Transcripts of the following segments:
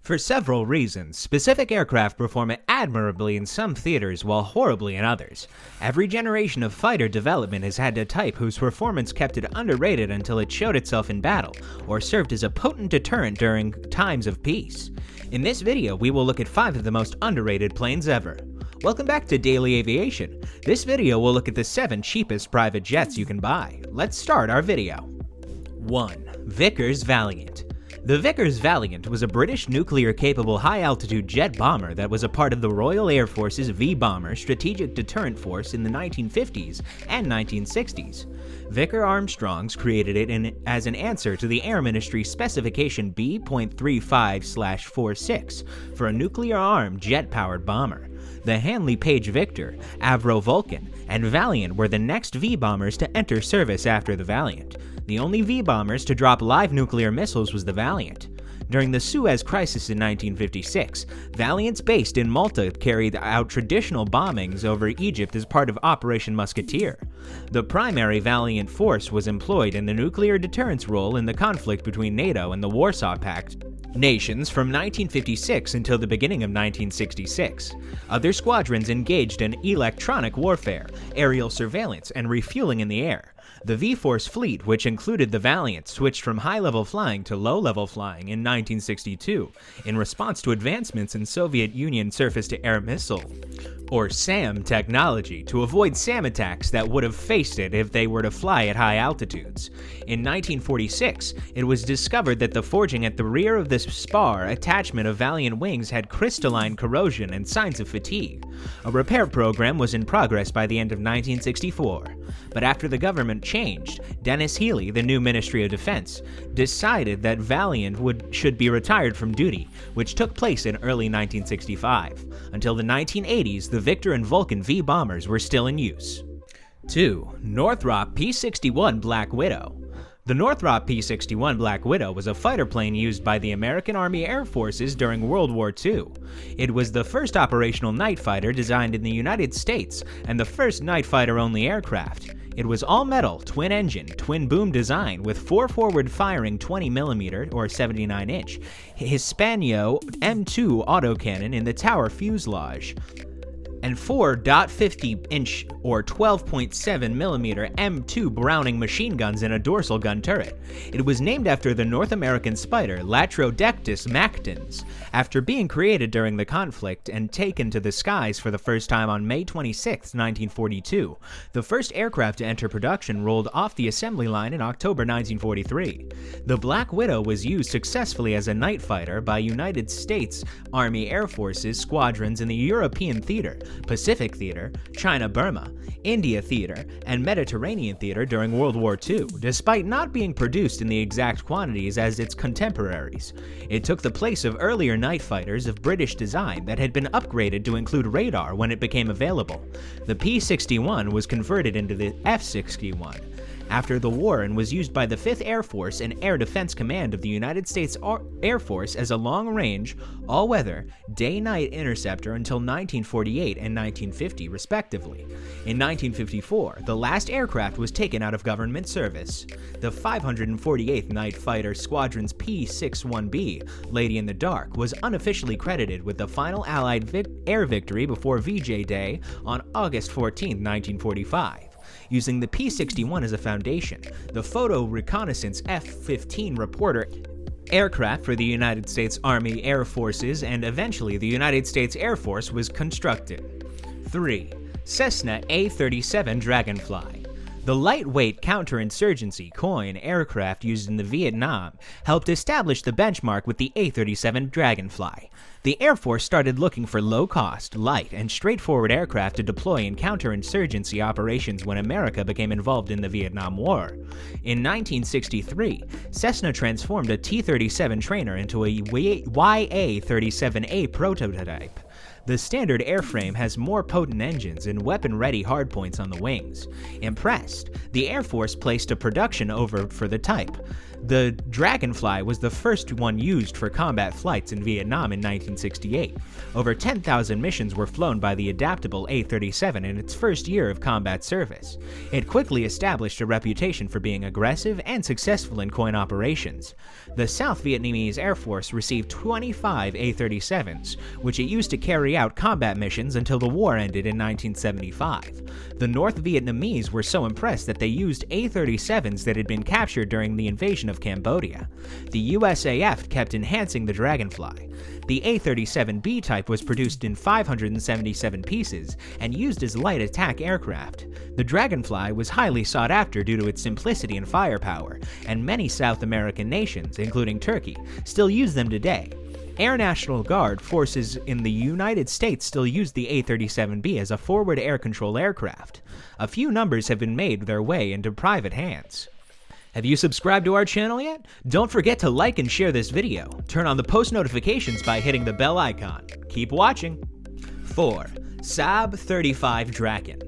For several reasons, specific aircraft perform admirably in some theaters while horribly in others. Every generation of fighter development has had a type whose performance kept it underrated until it showed itself in battle, or served as a potent deterrent during times of peace. In this video, we will look at 5 of the most underrated planes ever. Welcome back to Daily Aviation. This video will look at the 7 cheapest private jets you can buy. Let's start our video. 1. Vickers Valiant. The Vickers Valiant was a British nuclear-capable high-altitude jet bomber that was a part of the Royal Air Force's V-Bomber Strategic Deterrent Force in the 1950s and 1960s. Vickers Armstrongs created it as an answer to the Air Ministry Specification B.35/46 for a nuclear-armed jet-powered bomber. The Handley Page Victor, Avro Vulcan, and Valiant were the next V-bombers to enter service after the Valiant. The only V-bombers to drop live nuclear missiles was the Valiant. During the Suez Crisis in 1956, Valiants based in Malta carried out traditional bombings over Egypt as part of Operation Musketeer. The primary Valiant force was employed in the nuclear deterrence role in the conflict between NATO and the Warsaw Pact nations from 1956 until the beginning of 1966. Other squadrons engaged in electronic warfare, aerial surveillance, and refueling in the air. The V-Force fleet, which included the Valiant, switched from high-level flying to low-level flying in 1962 in response to advancements in Soviet Union surface-to-air missile, or SAM technology, to avoid SAM attacks that would have faced it if they were to fly at high altitudes. In 1946, it was discovered that the forging at the rear of the spar attachment of Valiant wings had crystalline corrosion and signs of fatigue. A repair program was in progress by the end of 1964. But after the government changed, Dennis Healy, the new Ministry of Defense, decided that Valiant should be retired from duty, which took place in early 1965. Until the 1980s, the Victor and Vulcan V-bombers were still in use. 2. Northrop P-61 Black Widow. The Northrop P-61 Black Widow was a fighter plane used by the American Army Air Forces during World War II. It was the first operational night fighter designed in the United States and the first night fighter-only aircraft. It was all-metal, twin-engine, twin-boom design with 4 forward-firing 20mm or 79-inch Hispanio M2 autocannon in the tower fuselage, and 4 .50-inch or 12.7mm M2 Browning machine guns in a dorsal gun turret. It was named after the North American spider Latrodectus mactans, after being created during the conflict and taken to the skies for the first time on May 26, 1942. The first aircraft to enter production rolled off the assembly line in October 1943. The Black Widow was used successfully as a night fighter by United States Army Air Forces squadrons in the European Theater, Pacific Theater, China-Burma, India Theater, and Mediterranean Theater during World War II, despite not being produced in the exact quantities as its contemporaries. It took the place of earlier night fighters of British design that had been upgraded to include radar when it became available. The P-61 was converted into the F-61 after the war and was used by the 5th Air Force and Air Defense Command of the United States Air Force as a long-range, all-weather, day-night interceptor until 1948 and 1950, respectively. In 1954, the last aircraft was taken out of government service. The 548th Night Fighter Squadron's P-61B, Lady in the Dark, was unofficially credited with the final Allied air victory before VJ Day on August 14, 1945. Using the P-61 as a foundation, the Photo Reconnaissance F-15 reporter aircraft for the United States Army Air Forces and eventually the United States Air Force was constructed. 3. Cessna A-37 Dragonfly. The lightweight counterinsurgency COIN aircraft used in the Vietnam helped establish the benchmark with the A-37 Dragonfly. The Air Force started looking for low-cost, light, and straightforward aircraft to deploy in counterinsurgency operations when America became involved in the Vietnam War. In 1963, Cessna transformed a T-37 trainer into a YA-37A prototype. The standard airframe has more potent engines and weapon-ready hardpoints on the wings. Impressed, the Air Force placed a production order for the type. The Dragonfly was the first one used for combat flights in Vietnam in 1968. Over 10,000 missions were flown by the adaptable A-37 in its first year of combat service. It quickly established a reputation for being aggressive and successful in coin operations. The South Vietnamese Air Force received 25 A-37s, which it used to carry out combat missions until the war ended in 1975. The North Vietnamese were so impressed that they used A-37s that had been captured during the invasion of Cambodia. The USAF kept enhancing the Dragonfly. The A-37B type was produced in 577 pieces and used as light attack aircraft. The Dragonfly was highly sought after due to its simplicity and firepower, and many South American nations, including Turkey, still use them today. Air National Guard forces in the United States still use the A-37B as a forward air control aircraft. A few numbers have been made their way into private hands. Have you subscribed to our channel yet? Don't forget to like and share this video. Turn on the post notifications by hitting the bell icon. Keep watching. 4. Saab 35 Draken.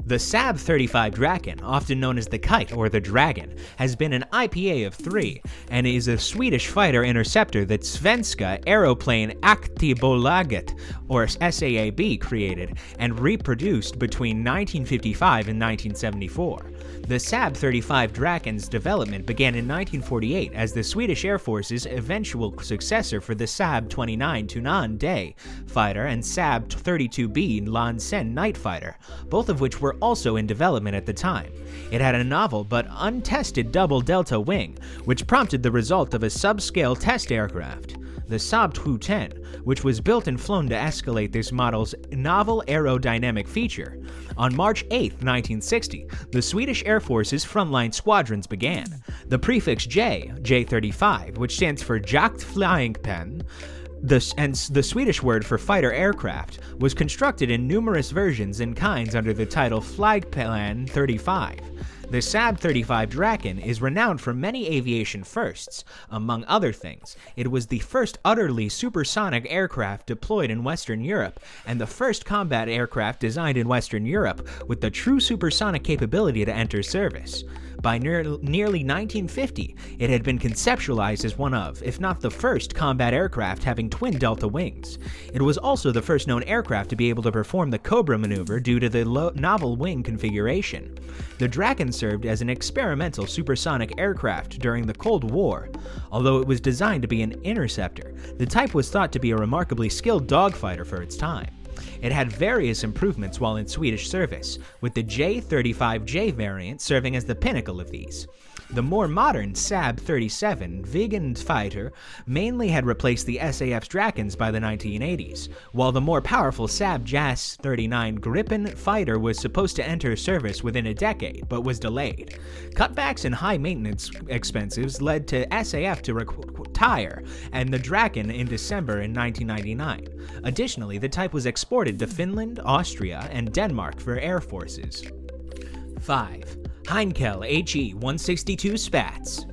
The Saab 35 Draken, often known as the Kite or the Dragon, has been an IPA of 3 and is a Swedish fighter interceptor that Svenska Aeroplane Aktiebolaget, or SAAB, created and reproduced between 1955 and 1974. The Saab 35 Draken's development began in 1948 as the Swedish Air Force's eventual successor for the Saab 29 Tunnan day fighter and Saab 32B Lan Sen night fighter, both of which were also in development at the time. It had a novel but untested double delta wing, which prompted the result of a subscale test aircraft. The Saab 210, which was built and flown to escalate this model's novel aerodynamic feature. On March 8, 1960, the Swedish Air Force's frontline squadrons began. The prefix J35, which stands for Jaktflygplan, the Swedish word for fighter aircraft, was constructed in numerous versions and kinds under the title Flygplan 35. The Saab 35 Draken is renowned for many aviation firsts. Among other things, it was the first utterly supersonic aircraft deployed in Western Europe, and the first combat aircraft designed in Western Europe with the true supersonic capability to enter service. By nearly 1950, it had been conceptualized as one of, if not the first, combat aircraft having twin delta wings. It was also the first known aircraft to be able to perform the Cobra maneuver due to the novel wing configuration. The Draken served as an experimental supersonic aircraft during the Cold War. Although it was designed to be an interceptor, the type was thought to be a remarkably skilled dogfighter for its time. It had various improvements while in Swedish service, with the J35J variant serving as the pinnacle of these. The more modern Saab 37 Viggen fighter mainly had replaced the SAF's Drakens by the 1980s, while the more powerful Saab JAS 39 Gripen fighter was supposed to enter service within a decade, but was delayed. Cutbacks in high maintenance expenses led to SAF to retire and the Draken in December in 1999. Additionally, the type was exported to Finland, Austria, and Denmark for air forces. 5. Heinkel HE-162 Spats.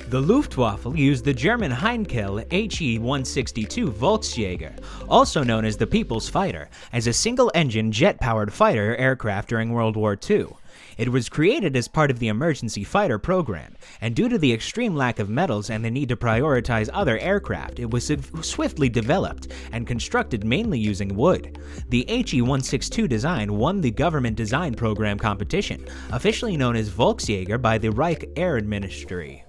The Luftwaffe used the German Heinkel HE-162 Volksjäger, also known as the People's Fighter, as a single-engine jet-powered fighter aircraft during World War II. It was created as part of the Emergency Fighter Program, and due to the extreme lack of metals and the need to prioritize other aircraft, it was swiftly developed and constructed mainly using wood. The HE-162 design won the Government Design Program competition, officially known as Volksjäger by the Reich Air Ministry.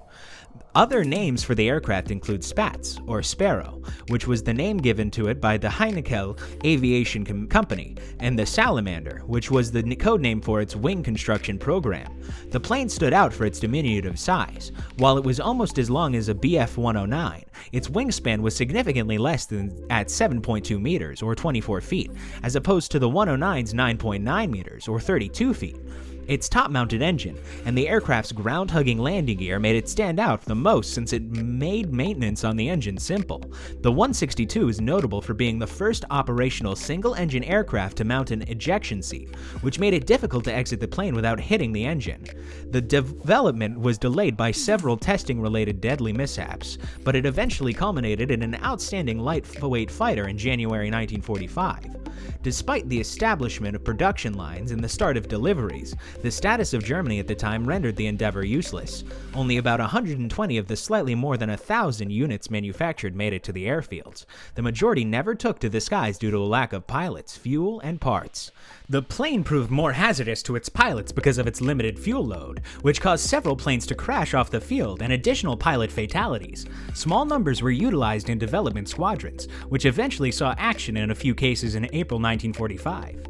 Other names for the aircraft include Spats, or Sparrow, which was the name given to it by the Heinkel Aviation Company, and the Salamander, which was the codename for its wing construction program. The plane stood out for its diminutive size. While it was almost as long as a Bf-109, its wingspan was significantly less than at 7.2 meters, or 24 feet, as opposed to the 109's 9.9 meters, or 32 feet. its top-mounted engine, and the aircraft's ground-hugging landing gear made it stand out the most since it made maintenance on the engine simple. The 162 is notable for being the first operational single-engine aircraft to mount an ejection seat, which made it difficult to exit the plane without hitting the engine. The development was delayed by several testing-related deadly mishaps, but it eventually culminated in an outstanding lightweight fighter in January 1945. Despite the establishment of production lines and the start of deliveries, the status of Germany at the time rendered the endeavor useless. Only about 120 of the slightly more than 1,000 units manufactured made it to the airfields. The majority never took to the skies due to a lack of pilots, fuel, and parts. The plane proved more hazardous to its pilots because of its limited fuel load, which caused several planes to crash off the field and additional pilot fatalities. Small numbers were utilized in development squadrons, which eventually saw action in a few cases in April 1945.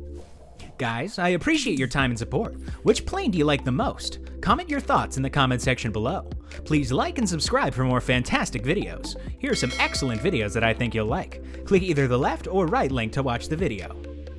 Guys, I appreciate your time and support. Which plane do you like the most? Comment your thoughts in the comment section below. Please like and subscribe for more fantastic videos. Here are some excellent videos that I think you'll like. Click either the left or right link to watch the video.